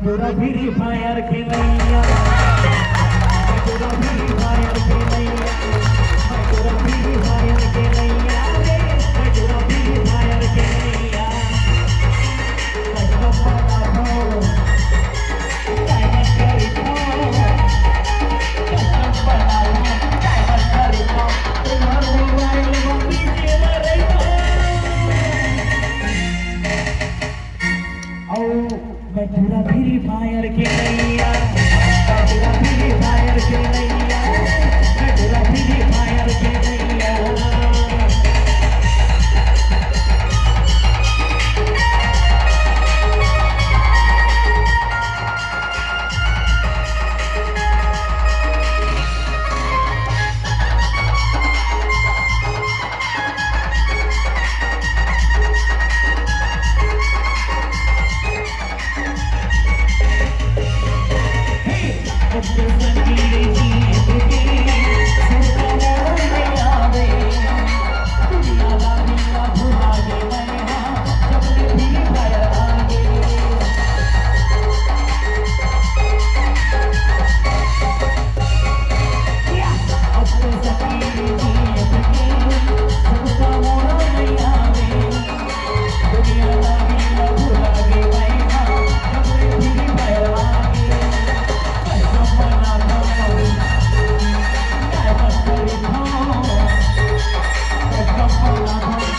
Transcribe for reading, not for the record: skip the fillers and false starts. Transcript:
पूरा free fire खेलैया मैं पूरा फ्री फायर खेलैया मैं पूरा फ्री फायर खेलैया रे मैं पूरा फ्री फायर खेलैया कष्ट पड़ा हो डायमंड करी हो कष्ट पड़ा हो डायमंड करी हो तुम्हार मोबाइल बंदी के रे मैं पूरा फ्री फायर खेल